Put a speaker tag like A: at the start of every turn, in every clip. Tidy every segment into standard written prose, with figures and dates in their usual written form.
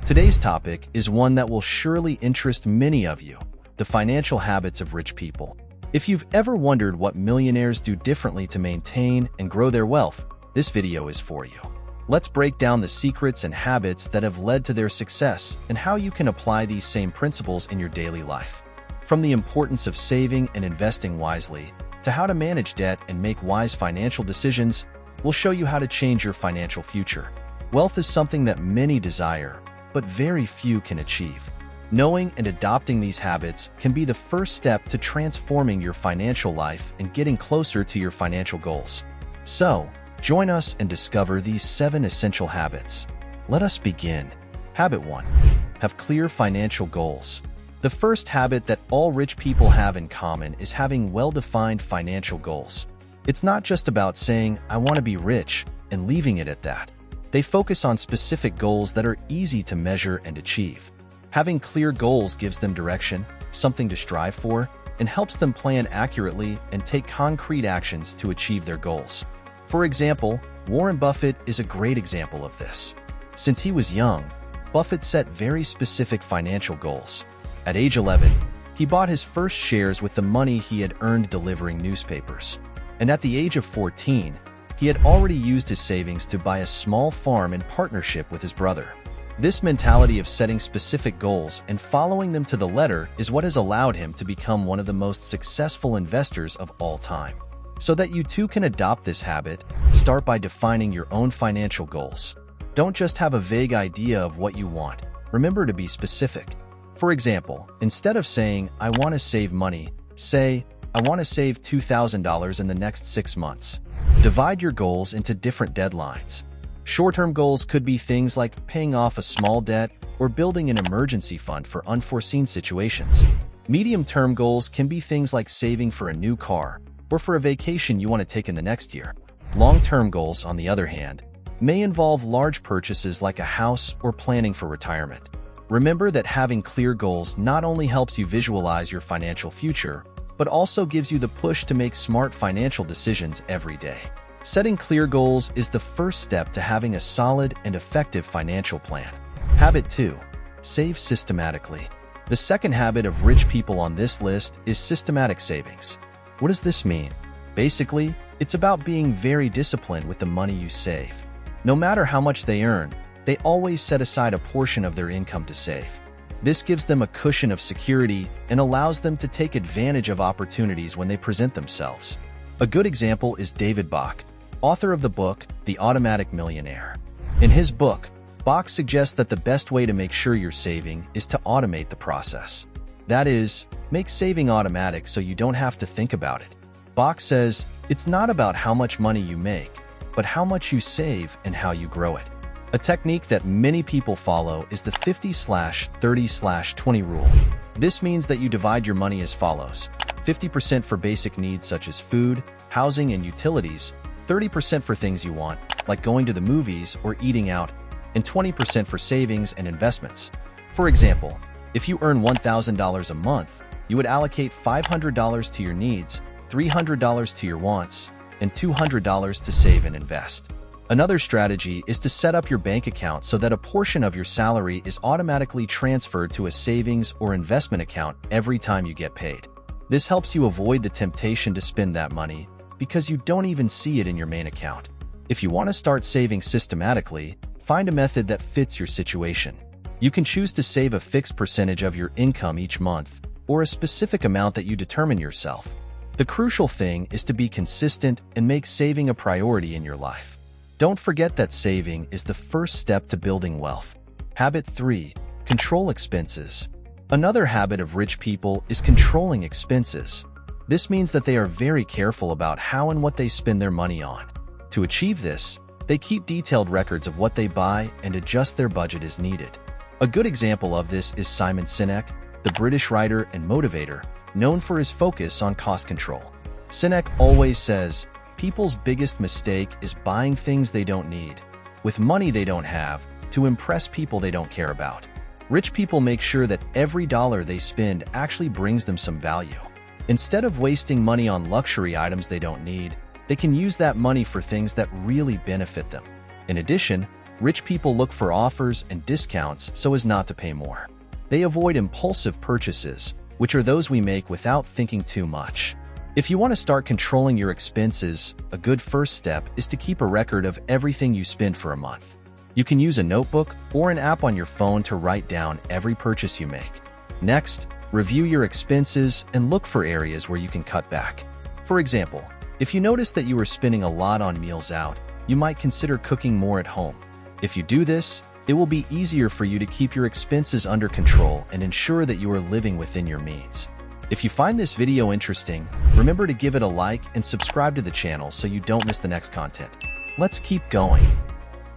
A: Today's topic is one that will surely interest many of you: the financial habits of rich people. If you've ever wondered what millionaires do differently to maintain and grow their wealth, this video is for you. Let's break down the secrets and habits that have led to their success and how you can apply these same principles in your daily life. From the importance of saving and investing wisely, to how to manage debt and make wise financial decisions, we'll show you how to change your financial future. Wealth is something that many desire, but very few can achieve. Knowing and adopting these habits can be the first step to transforming your financial life and getting closer to your financial goals. So, join us and discover these 7 essential habits. Let us begin. Habit 1. Have clear financial goals. The first habit that all rich people have in common is having well-defined financial goals. It's not just about saying, "I want to be rich," and leaving it at that. They focus on specific goals that are easy to measure and achieve. Having clear goals gives them direction, something to strive for, and helps them plan accurately and take concrete actions to achieve their goals. For example, Warren Buffett is a great example of this. Since he was young, Buffett set very specific financial goals. At age 11, he bought his first shares with the money he had earned delivering newspapers. And at the age of 14, he had already used his savings to buy a small farm in partnership with his brother. This mentality of setting specific goals and following them to the letter is what has allowed him to become one of the most successful investors of all time. So that you too can adopt this habit, start by defining your own financial goals. Don't just have a vague idea of what you want. Remember to be specific. For example, instead of saying, "I want to save money," say, "I want to save $2,000 in the next 6 months." Divide your goals into different deadlines. Short-term goals could be things like paying off a small debt or building an emergency fund for unforeseen situations. Medium-term goals can be things like saving for a new car or for a vacation you want to take in the next year. Long-term goals, on the other hand, may involve large purchases like a house or planning for retirement. Remember that having clear goals not only helps you visualize your financial future, but also gives you the push to make smart financial decisions every day. Setting clear goals is the first step to having a solid and effective financial plan. Habit 2. Save systematically. The second habit of rich people on this list is systematic savings. What does this mean? Basically, it's about being very disciplined with the money you save. No matter how much they earn, they always set aside a portion of their income to save. This gives them a cushion of security and allows them to take advantage of opportunities when they present themselves. A good example is David Bach, author of the book, The Automatic Millionaire. In his book, Bach suggests that the best way to make sure you're saving is to automate the process. That is, make saving automatic so you don't have to think about it. Bach says, it's not about how much money you make, but how much you save and how you grow it. A technique that many people follow is the 50/30/20 rule. This means that you divide your money as follows: 50% for basic needs such as food, housing, and utilities, 30% for things you want, like going to the movies or eating out, and 20% for savings and investments. For example, if you earn $1,000 a month, you would allocate $500 to your needs, $300 to your wants, and $200 to save and invest. Another strategy is to set up your bank account so that a portion of your salary is automatically transferred to a savings or investment account every time you get paid. This helps you avoid the temptation to spend that money because you don't even see it in your main account. If you want to start saving systematically, find a method that fits your situation. You can choose to save a fixed percentage of your income each month or a specific amount that you determine yourself. The crucial thing is to be consistent and make saving a priority in your life. Don't forget that saving is the first step to building wealth. Habit 3. Control expenses. Another habit of rich people is controlling expenses. This means that they are very careful about how and what they spend their money on. To achieve this, they keep detailed records of what they buy and adjust their budget as needed. A good example of this is Simon Sinek, the British writer and motivator, known for his focus on cost control. Sinek always says, people's biggest mistake is buying things they don't need, with money they don't have, to impress people they don't care about. Rich people make sure that every dollar they spend actually brings them some value. Instead of wasting money on luxury items they don't need, they can use that money for things that really benefit them. In addition, Rich people look for offers and discounts so as not to pay more. They avoid impulsive purchases, which are those we make without thinking too much. If you want to start controlling your expenses, a good first step is to keep a record of everything you spend for a month. You can use a notebook or an app on your phone to write down every purchase you make. Next, review your expenses and look for areas where you can cut back. For example, if you notice that you are spending a lot on meals out, you might consider cooking more at home. If you do this, it will be easier for you to keep your expenses under control and ensure that you are living within your means. If you find this video interesting, remember to give it a like and subscribe to the channel so you don't miss the next content. Let's keep going.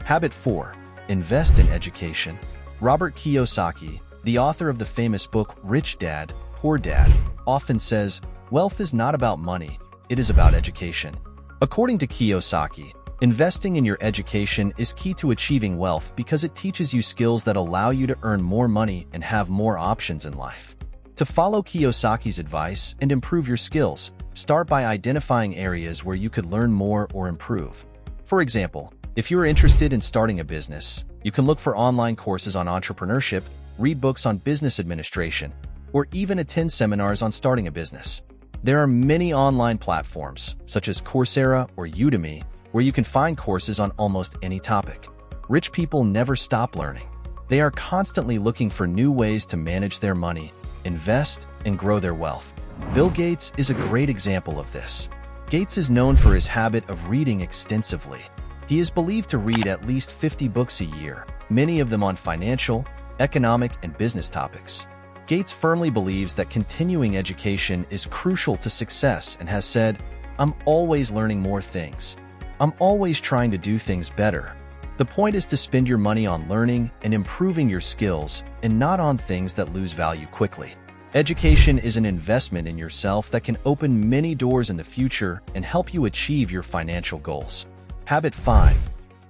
A: Habit 4. Invest in education. Robert Kiyosaki, the author of the famous book Rich Dad, Poor Dad, often says, "Wealth is not about money, it is about education." According to Kiyosaki, investing in your education is key to achieving wealth because it teaches you skills that allow you to earn more money and have more options in life. To follow Kiyosaki's advice and improve your skills, start by identifying areas where you could learn more or improve. For example, if you are interested in starting a business, you can look for online courses on entrepreneurship, read books on business administration, or even attend seminars on starting a business. There are many online platforms, such as Coursera or Udemy, where you can find courses on almost any topic. Rich people never stop learning. They are constantly looking for new ways to manage their money, invest, and grow their wealth. Bill Gates is a great example of this. Gates is known for his habit of reading extensively. He is believed to read at least 50 books a year, many of them on financial, economic, and business topics. Gates firmly believes that continuing education is crucial to success and has said, "I'm always learning more things. I'm always trying to do things better." The point is to spend your money on learning and improving your skills and not on things that lose value quickly. Education is an investment in yourself that can open many doors in the future and help you achieve your financial goals. Habit 5.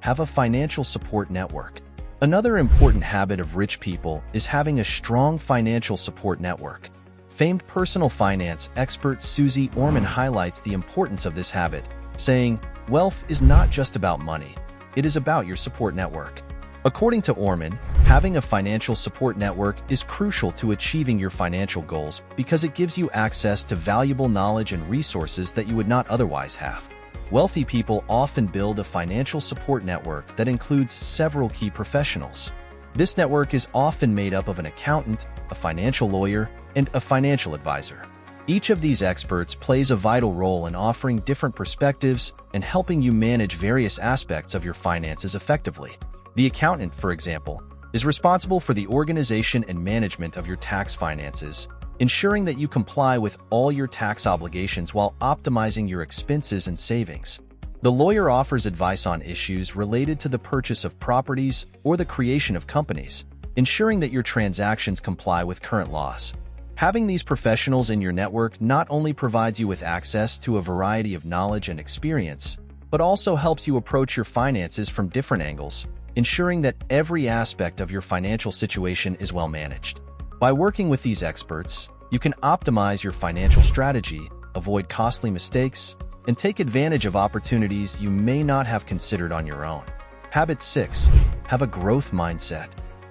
A: Have a financial support network. Another important habit of rich people is having a strong financial support network. Famed personal finance expert Susie Orman highlights the importance of this habit, saying, "Wealth is not just about money. It is about your support network." According to Orman, having a financial support network is crucial to achieving your financial goals because it gives you access to valuable knowledge and resources that you would not otherwise have. Wealthy people often build a financial support network that includes several key professionals. This network is often made up of an accountant, a financial lawyer, and a financial advisor. Each of these experts plays a vital role in offering different perspectives and helping you manage various aspects of your finances effectively. The accountant, for example, is responsible for the organization and management of your tax finances, ensuring that you comply with all your tax obligations while optimizing your expenses and savings. The lawyer offers advice on issues related to the purchase of properties or the creation of companies, ensuring that your transactions comply with current laws. Having these professionals in your network not only provides you with access to a variety of knowledge and experience, but also helps you approach your finances from different angles, ensuring that every aspect of your financial situation is well managed. By working with these experts, you can optimize your financial strategy, avoid costly mistakes, and take advantage of opportunities you may not have considered on your own. Habit 6. Have a growth mindset.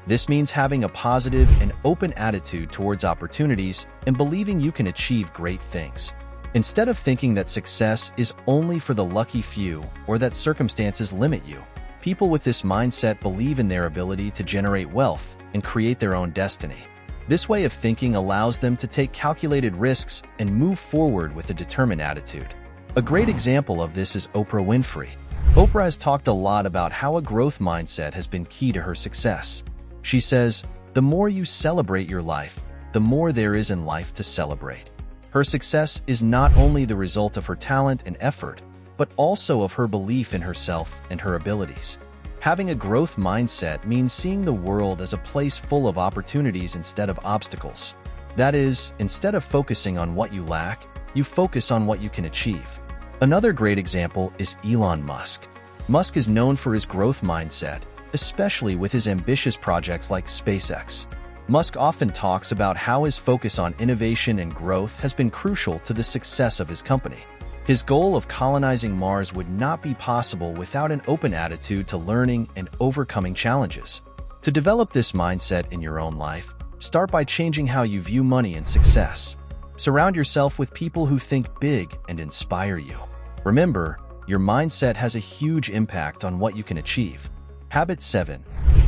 A: This means having a positive and open attitude towards opportunities and believing you can achieve great things. Instead of thinking that success is only for the lucky few or that circumstances limit you, people with this mindset believe in their ability to generate wealth and create their own destiny. This way of thinking allows them to take calculated risks and move forward with a determined attitude. A great example of this is Oprah Winfrey. Oprah has talked a lot about how a growth mindset has been key to her success. She says, "The more you celebrate your life, the more there is in life to celebrate." Her success is not only the result of her talent and effort, but also of her belief in herself and her abilities. Having a growth mindset means seeing the world as a place full of opportunities instead of obstacles. That is, instead of focusing on what you lack, you focus on what you can achieve. Another great example is Elon Musk. Musk is known for his growth mindset, especially with his ambitious projects like SpaceX. Musk often talks about how his focus on innovation and growth has been crucial to the success of his company. His goal of colonizing Mars would not be possible without an open attitude to learning and overcoming challenges. To develop this mindset in your own life, start by changing how you view money and success. Surround yourself with people who think big and inspire you. Remember, your mindset has a huge impact on what you can achieve. Habit 7.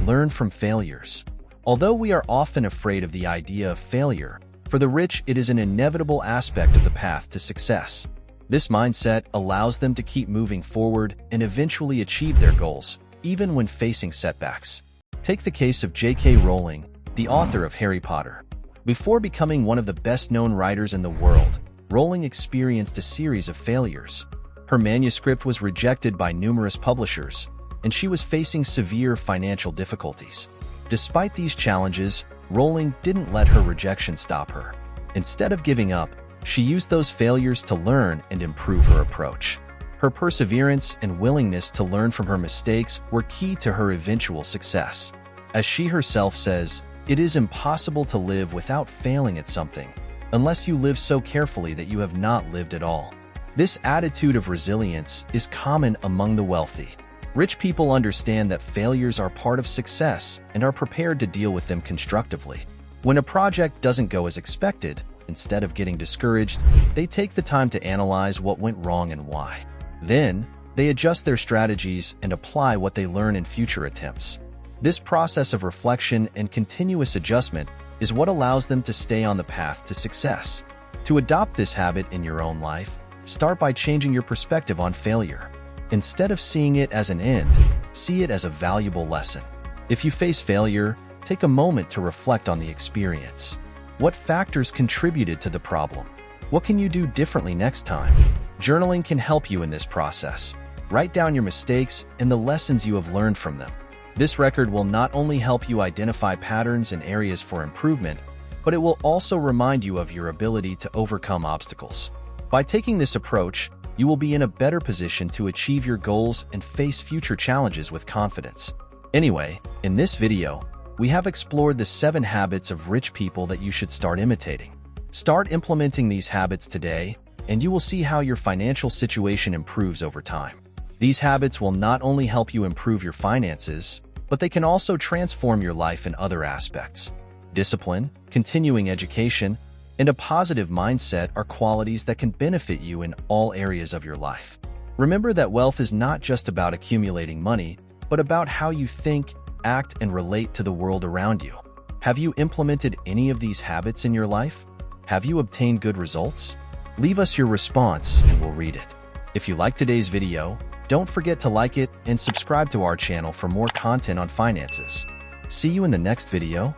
A: Learn from failures. Although we are often afraid of the idea of failure, for the rich it is an inevitable aspect of the path to success. This mindset allows them to keep moving forward and eventually achieve their goals, even when facing setbacks. Take the case of J.K. Rowling, the author of Harry Potter. Before becoming one of the best-known writers in the world, Rowling experienced a series of failures. Her manuscript was rejected by numerous publishers, and she was facing severe financial difficulties. Despite these challenges, Rowling didn't let her rejection stop her. Instead of giving up, she used those failures to learn and improve her approach. Her perseverance and willingness to learn from her mistakes were key to her eventual success. As she herself says, "It is impossible to live without failing at something, unless you live so carefully that you have not lived at all." This attitude of resilience is common among the wealthy. Rich people understand that failures are part of success and are prepared to deal with them constructively. When a project doesn't go as expected, instead of getting discouraged, they take the time to analyze what went wrong and why. Then, they adjust their strategies and apply what they learn in future attempts. This process of reflection and continuous adjustment is what allows them to stay on the path to success. To adopt this habit in your own life, start by changing your perspective on failure. Instead of seeing it as an end, see it as a valuable lesson. If you face failure, take a moment to reflect on the experience. What factors contributed to the problem? What can you do differently next time? Journaling can help you in this process. Write down your mistakes and the lessons you have learned from them. This record will not only help you identify patterns and areas for improvement, but it will also remind you of your ability to overcome obstacles. By taking this approach, you will be in a better position to achieve your goals and face future challenges with confidence. Anyway, in this video, we have explored the 7 habits of rich people that you should start imitating. Start implementing these habits today, and you will see how your financial situation improves over time. These habits will not only help you improve your finances, but they can also transform your life in other aspects. Discipline, continuing education, and a positive mindset are qualities that can benefit you in all areas of your life. Remember that wealth is not just about accumulating money, but about how you think, act, and relate to the world around you. Have you implemented any of these habits in your life? Have you obtained good results? Leave us your response and we'll read it. If you liked today's video, don't forget to like it and subscribe to our channel for more content on finances. See you in the next video.